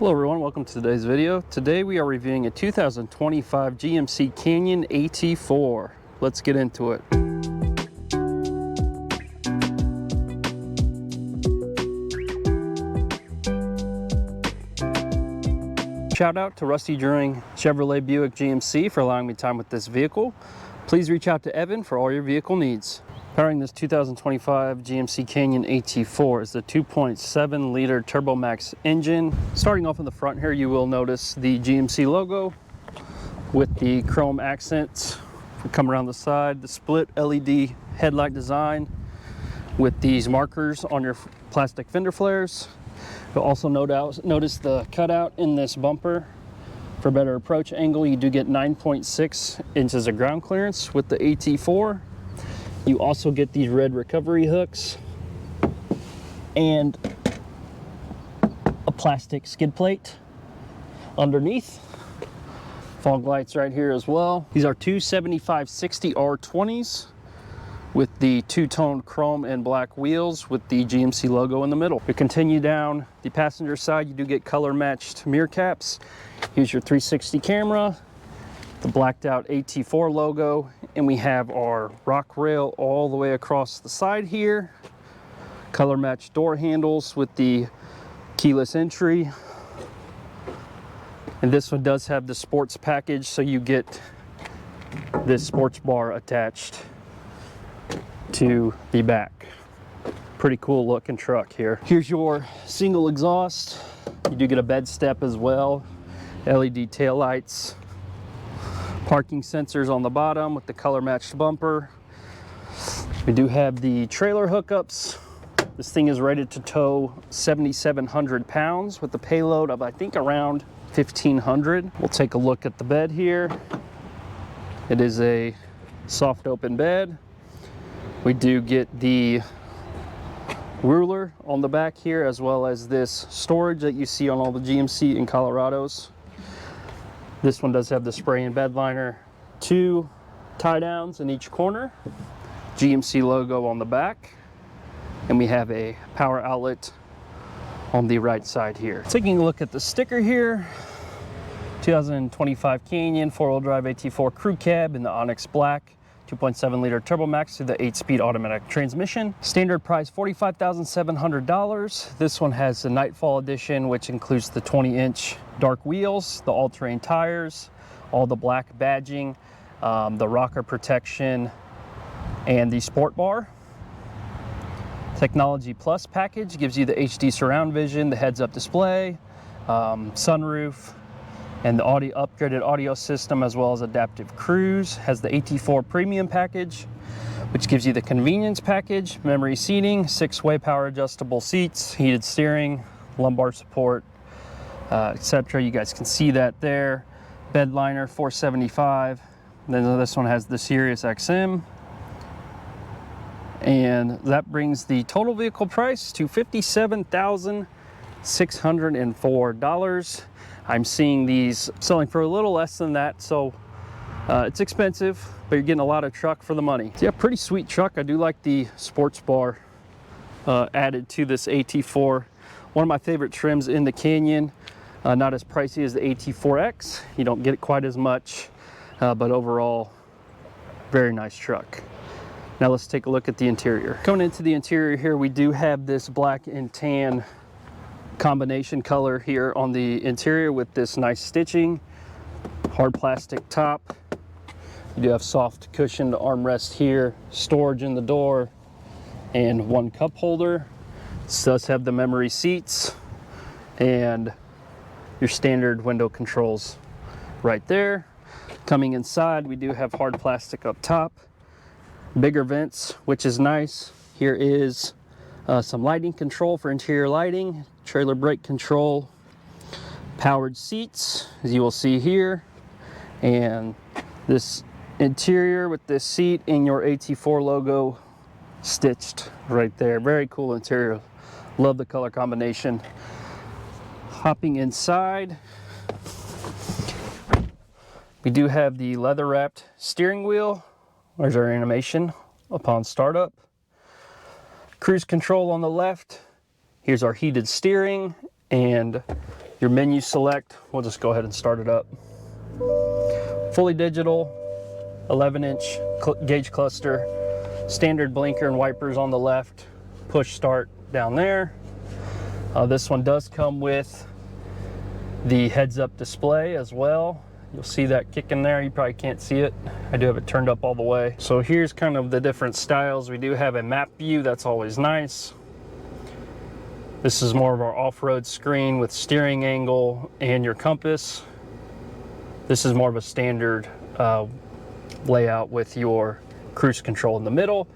Hello everyone, welcome to today's video. Today we are reviewing a 2025 GMC Canyon AT4. Let's get into it. Shout out to Rusty during Chevrolet Buick GMC for allowing me time with this vehicle. Please reach out to Evan for all your vehicle needs. Powering this 2025 GMC Canyon AT4 is the 2.7 liter TurboMax engine. Starting off in the front here, you will notice the GMC logo with the chrome accents. We come around the side, the split LED headlight design with these markers on your plastic fender flares. You'll also notice the cutout in this bumper. For better approach angle, you do get 9.6 inches of ground clearance with the AT4. You also get these red recovery hooks and a plastic skid plate underneath. Fog lights right here as well. These are two 75/60 R20s with the two-tone chrome and black wheels with the GMC logo in the middle. We continue down the passenger side. You do get color matched mirror caps. Here's your 360 camera, the blacked out AT4 logo, and we have our rock rail all the way across the side here. Color matched door handles with the keyless entry. And this one does have the sports package, so you get this sports bar attached to the back. Pretty cool looking truck here. Here's your single exhaust. You do get a bed step as well. LED taillights. Parking sensors on the bottom with the color matched bumper. We do have the trailer hookups. This thing is rated to tow 7,700 pounds with a payload of I think around 1,500. We'll take a look at the bed here. It is a soft open bed. We do get the ruler on the back here, as well as this storage that you see on all the GMC and Colorados. This one does have the spray and bed liner, two tie downs in each corner, GMC logo on the back, and we have a power outlet on the right side here. Taking a look at the sticker here, 2025 Canyon 4-wheel drive AT4 crew cab in the Onyx Black, 2.7 liter TurboMax through the 8-speed automatic transmission. Standard price $45,700. This one has the Nightfall edition, which includes the 20-inch dark wheels, the all-terrain tires, all the black badging, the rocker protection, and the sport bar. Technology Plus package gives you the HD surround vision, the heads-up display, sunroof, and the upgraded audio system, as well as adaptive cruise. Has the AT4 premium package, which gives you the convenience package, memory seating, 6-way power adjustable seats, heated steering, lumbar support, etc. You guys can see that there. Bed liner $475. Then this one has the Sirius XM, and that brings the total vehicle price to $57,604. I'm seeing these selling for a little less than that, so it's expensive, but you're getting a lot of truck for the money. So yeah, pretty sweet truck. I do like the sports bar added to this AT4. One of my favorite trims in the Canyon. Not as pricey as the AT4X. You don't get it quite as much, but overall, very nice truck. Now let's take a look at the interior. Going into the interior here, we do have this black and tan combination color here on the interior with this nice stitching, hard plastic top. You do have soft cushioned armrest here, storage in the door, and one cup holder. This does have the memory seats and your standard window controls right there. Coming inside, we do have hard plastic up top, bigger vents, which is nice. Here is some lighting control for interior lighting, trailer brake control, powered seats, as you will see here, and this interior with this seat and your AT4 logo stitched right there. Very cool interior. Love the color combination. Hopping inside, we do have the leather wrapped steering wheel. There's our animation upon startup. Cruise control on the left. Here's our heated steering and Your menu select, we'll just go ahead and start it up. Fully digital, 11-inch gauge cluster, standard blinker and wipers on the left, push start down there. This one does come with the heads-up display as well. You'll see that kicking there. You probably can't see it. I do have it turned up all the way. So here's kind of the different styles. We do have a map view, that's always nice. This is more of our off-road screen with steering angle and your compass. This is more of a standard layout with your cruise control in the middle.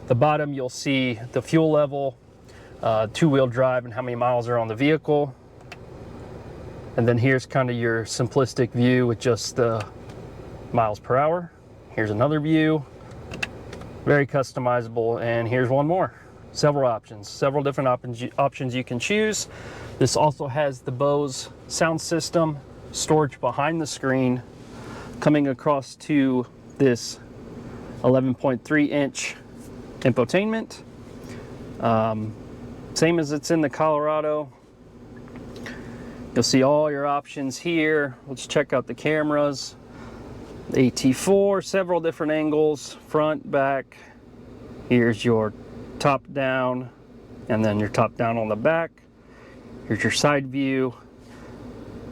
The bottom, you'll see the fuel level, two-wheel drive, and how many miles are on the vehicle. And then here's kind of your simplistic view with just the miles per hour. Here's another view, very customizable, and here's one more. Several options, several different options you can choose. This also has the Bose sound system, storage behind the screen, coming across to this 11.3-inch infotainment. Same as it's in the Colorado. You'll see all your options here. Let's check out the cameras. The AT4, several different angles, front, back. Here's your top down, and then your top down on the back. Here's your side view,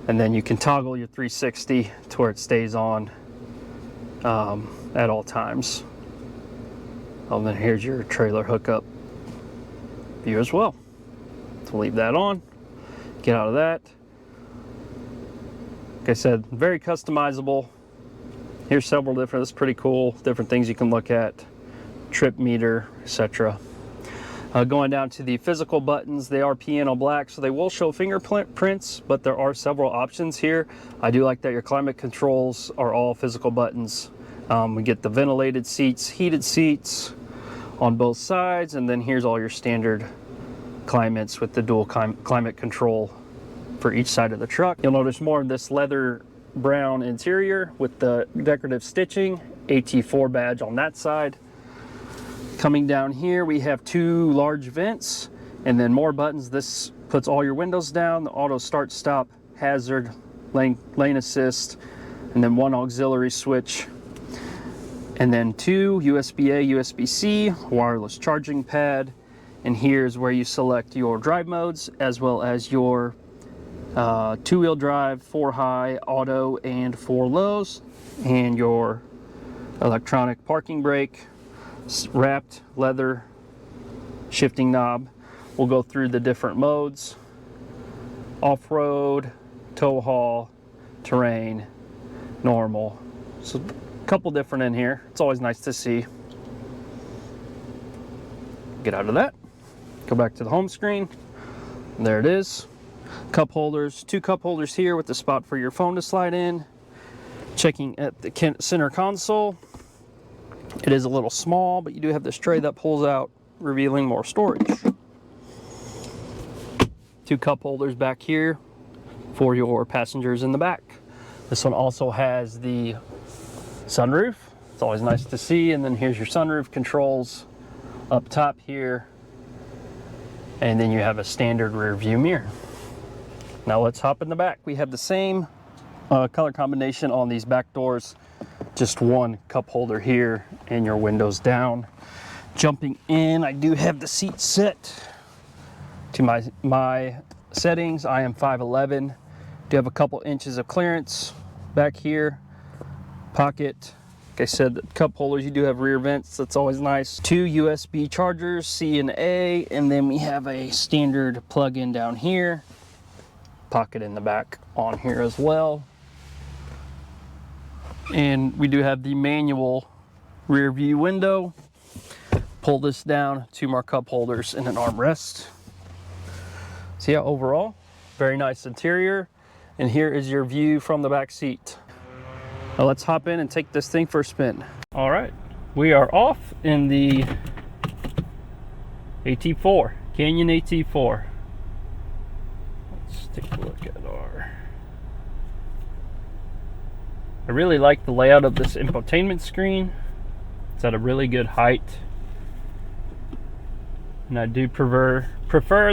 and then you can toggle your 360 to where it stays on at all times. And then here's your trailer hookup view as well. So leave that on, get out of that. Like I said, very customizable. Here's several different, that's pretty cool, different things you can look at, trip meter, etc. Going down to the physical buttons, they are piano black, so they will show fingerprints, but there are several options here. I do like that your climate controls are all physical buttons. We get the ventilated seats, heated seats on both sides, and then here's all your standard climates with the dual climate control for each side of the truck. You'll notice more of this leather brown interior with the decorative stitching, AT4 badge on that side. Coming down here, we have two large vents and then more buttons. This puts all your windows down, the auto start stop, hazard, lane assist, and then one auxiliary switch. And then two USB-A, USB-C, wireless charging pad. And here's where you select your drive modes as well as your two-wheel drive, 4 high, auto, and 4 lows, and your electronic parking brake, wrapped leather shifting knob. We'll go through the different modes: off-road, tow haul, terrain, normal. So a couple different in here. It's always nice to see. Get out of that, go back to the home screen. There it is. Cup holders, 2 cup holders here with the spot for your phone to slide in. Checking at the center console, it is a little small, but you do have this tray that pulls out, revealing more storage. 2 cup holders back here for your passengers in the back. This one also has the sunroof. It's always nice to see. And then here's your sunroof controls up top here. And then you have a standard rear view mirror. Now let's hop in the back. We have the same color combination on these back doors, just 1 cup holder here and your windows down. Jumping in, I do have the seat set to my settings. I am 5'11", do have a couple inches of clearance back here. Pocket, like I said, the cup holders, you do have rear vents, that's always nice. 2 USB chargers, C and A, and then we have a standard plug-in down here. Pocket in the back on here as well. And we do have the manual rear view window. Pull this down, 2 more cup holders and an armrest. So yeah, overall, very nice interior. And here is your view from the back seat. Now let's hop in and take this thing for a spin. All right, we are off in the AT4, Canyon AT4. Let's take a look at our... I really like the layout of this infotainment screen. It's at a really good height. And I do prefer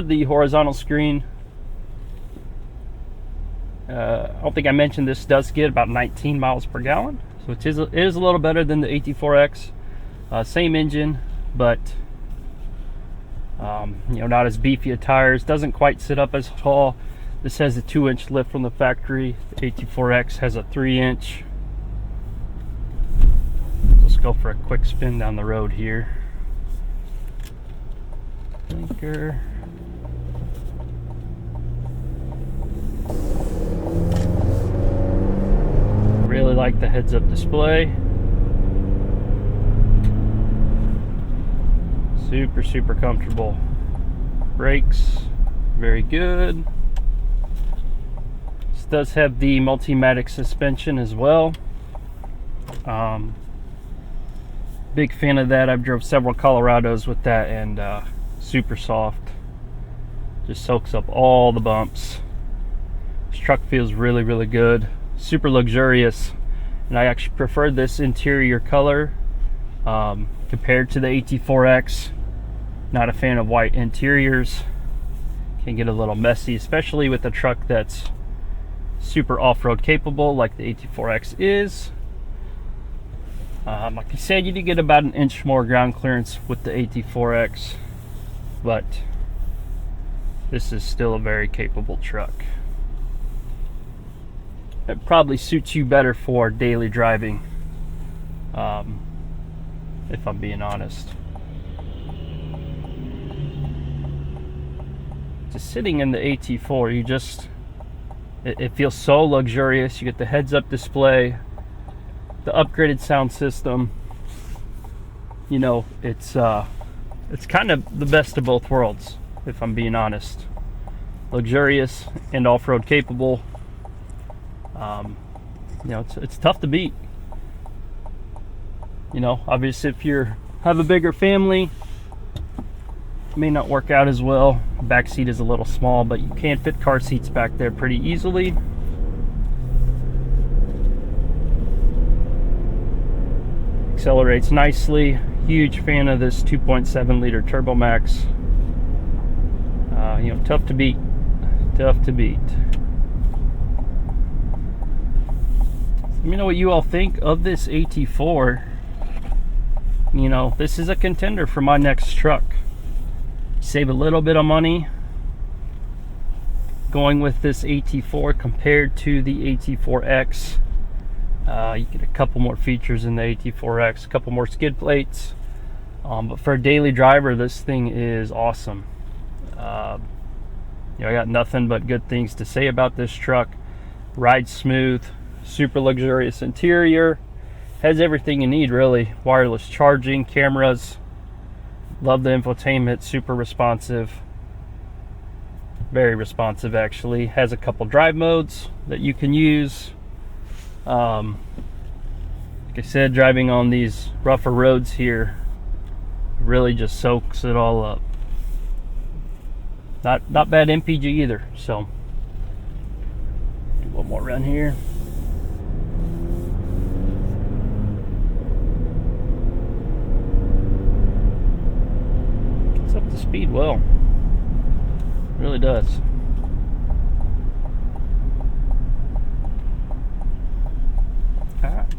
the horizontal screen. I don't think I mentioned this does get about 19 miles per gallon, so it is a little better than the AT4X. Same engine, but you know, not as beefy of tires. Doesn't quite sit up as tall. This has a 2-inch lift from the factory. The AT4X has a 3-inch. Let's go for a quick spin down the road here. Blinker. Really like the heads-up display. Super comfortable. Brakes, very good. This does have the Multimatic suspension as well. Big fan of that. I've drove several Colorados with that, and super soft. Just soaks up all the bumps. This truck feels really good. Super luxurious, and I actually prefer this interior color compared to the AT4X. Not a fan of white interiors. Can get a little messy, especially with a truck that's super off-road capable like the AT4X is. Like I said, you do get about an inch more ground clearance with the AT4X, but this is still a very capable truck. It probably suits you better for daily driving, if I'm being honest. Just sitting in the AT4, it feels so luxurious. You get the heads-up display, the upgraded sound system. You know, it's kind of the best of both worlds, if I'm being honest. Luxurious and off-road capable. You know, it's tough to beat. You know, obviously if you have a bigger family, it may not work out as well. Back seat is a little small, but you can fit car seats back there pretty easily. Accelerates nicely. Huge fan of this 2.7 liter turbo max. You know, tough to beat. Tough to beat. Let me know what you all think of this AT4. You know, this is a contender for my next truck. Save a little bit of money going with this AT4 compared to the AT4X. You get a couple more features in the AT4X, a couple more skid plates, but for a daily driver, this thing is awesome. You know, I got nothing but good things to say about this truck. Rides smooth, super luxurious interior, has everything you need really. Wireless charging, cameras. Love the infotainment, super responsive. Very responsive actually. Has a couple drive modes that you can use. Like I said, driving on these rougher roads here really just soaks it all up. Not bad MPG either. So do one more run here. Gets up to speed well. Really does. Alright.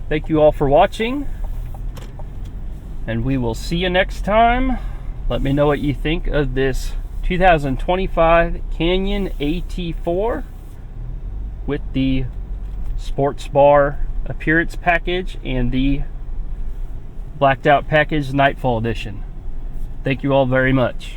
Thank you all for watching, and we will see you next time. Let me know what you think of this 2025 Canyon AT4 with the sports bar appearance package and the blacked out package Nightfall edition. Thank you all very much.